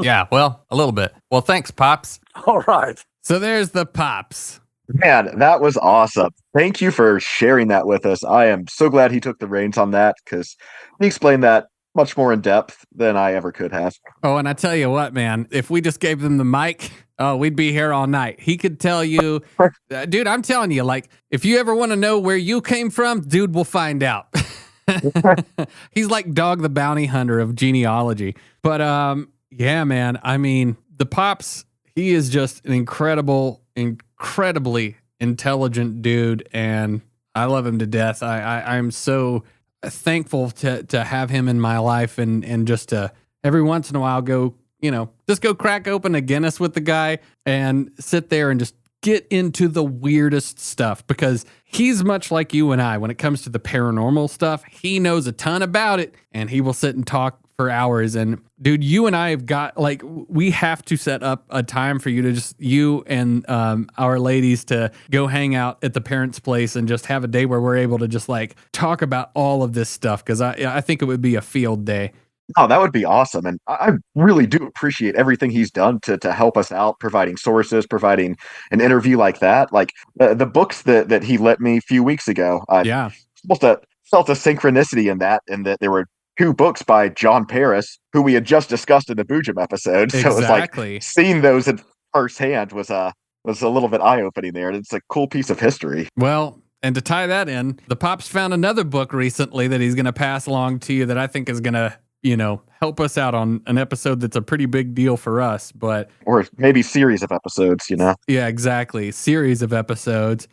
Yeah, well, a little bit. Well, thanks, Pops. All right. So there's the Pops. Man, that was awesome. Thank you for sharing that with us. I am so glad he took the reins on that because he explained that much more in depth than I ever could have. Oh, and I tell you what, man, if we just gave them the mic, we'd be here all night. He could tell you, dude, I'm telling you, like, if you ever want to know where you came from, dude, we'll find out. He's like Dog the Bounty Hunter of genealogy. But yeah, man, I mean, the Pops, he is just an incredibly intelligent dude, and I love him to death. I'm so thankful to have him in my life and just to every once in a while go crack open a Guinness with the guy and sit there and just get into the weirdest stuff because he's much like you and I when it comes to the paranormal stuff. He knows a ton about it and he will sit and talk for hours. And dude, you and I have got we have to set up a time for you to you and our ladies to go hang out at the parents' place and just have a day where we're able to just talk about all of this stuff. Cause I think it would be a field day. Oh, that would be awesome. And I really do appreciate everything he's done to help us out, providing sources, providing an interview like that. Like the books that he lent me a few weeks ago, I Yeah, almost felt a synchronicity in that there were two books by John Paris, who we had just discussed in the Boojum episode. So it was like exactly. seeing those at firsthand was a little bit eye opening there. And it's a cool piece of history. Well, and to tie that in, the Pops found another book recently that he's going to pass along to you that I think is going to, help us out on an episode that's a pretty big deal for us. But Or maybe series of episodes, you know. yeah, exactly. Series of episodes.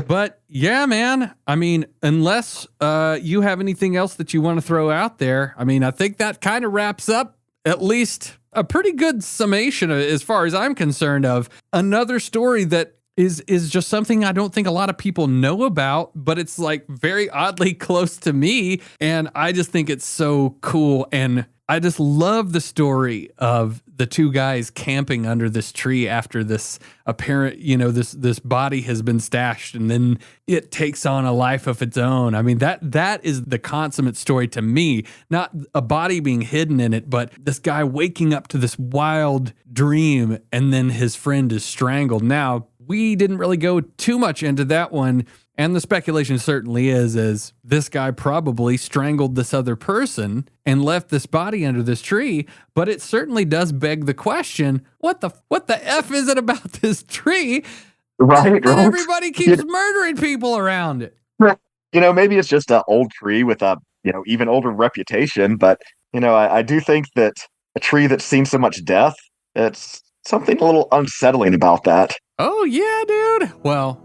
But yeah, man, I mean, unless you have anything else that you want to throw out there, I mean, I think that kind of wraps up at least a pretty good summation as far as I'm concerned of another story that is just something I don't think a lot of people know about, but it's like very oddly close to me. And I just think it's so cool. And I just love the story of the two guys camping under this tree after this apparent, this body has been stashed and then it takes on a life of its own. I mean, that is the consummate story to me, not a body being hidden in it, but this guy waking up to this wild dream and then his friend is strangled. Now, we didn't really go too much into that one. And the speculation certainly is this guy probably strangled this other person and left this body under this tree. But it certainly does beg the question, what the F is it about this tree? Right. That everybody keeps murdering people around it. Maybe it's just an old tree with a, even older reputation. But, I do think that a tree that's seen so much death, it's something a little unsettling about that. Oh, yeah, dude. Well,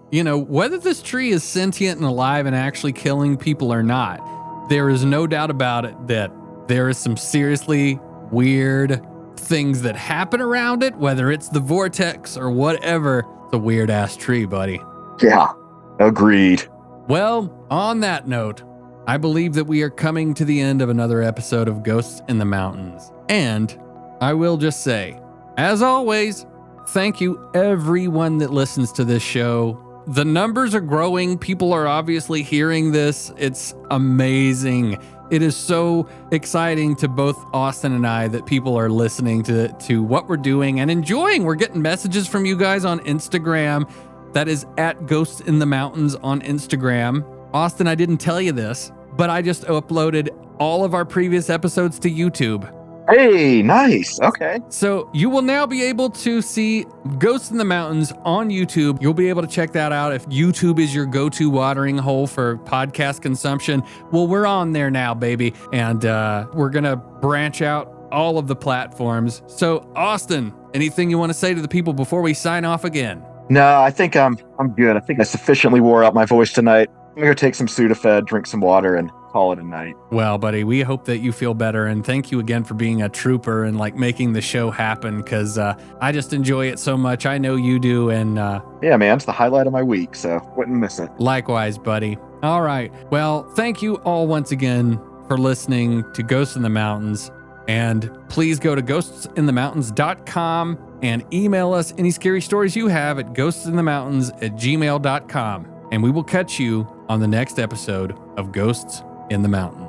whether this tree is sentient and alive and actually killing people or not, there is no doubt about it that there is some seriously weird things that happen around it, whether it's the vortex or whatever. It's a weird ass tree, buddy. Yeah, agreed. Well, on that note, I believe that we are coming to the end of another episode of Ghosts in the Mountains. And I will just say, as always, thank you everyone that listens to this show. The numbers are growing. People are obviously hearing this. It's amazing. It is so exciting to both Austin and I that people are listening to what we're doing and enjoying. We're getting messages from you guys on Instagram. That is at Ghosts in the Mountains on Instagram. Austin, I didn't tell you this, but I just uploaded all of our previous episodes to YouTube. Hey, nice. Okay. So you will now be able to see Ghosts in the Mountains on YouTube. You'll be able to check that out if YouTube is your go-to watering hole for podcast consumption. Well, we're on there now, baby. And we're going to branch out all of the platforms. So, Austin, anything you want to say to the people before we sign off again? No, I think I'm good. I think I sufficiently wore out my voice tonight. I'm going to take some Sudafed, drink some water, and call it a night. Well, buddy, we hope that you feel better, and thank you again for being a trooper and making the show happen, because I just enjoy it so much. I know you do, and yeah, man, it's the highlight of my week, so wouldn't miss it. Likewise, buddy. All right. Well, thank you all once again for listening to Ghosts in the Mountains, and please go to ghostsinthemountains.com and email us any scary stories you have at ghostsinthemountains@gmail.com, and we will catch you on the next episode of Ghosts in the Mountains.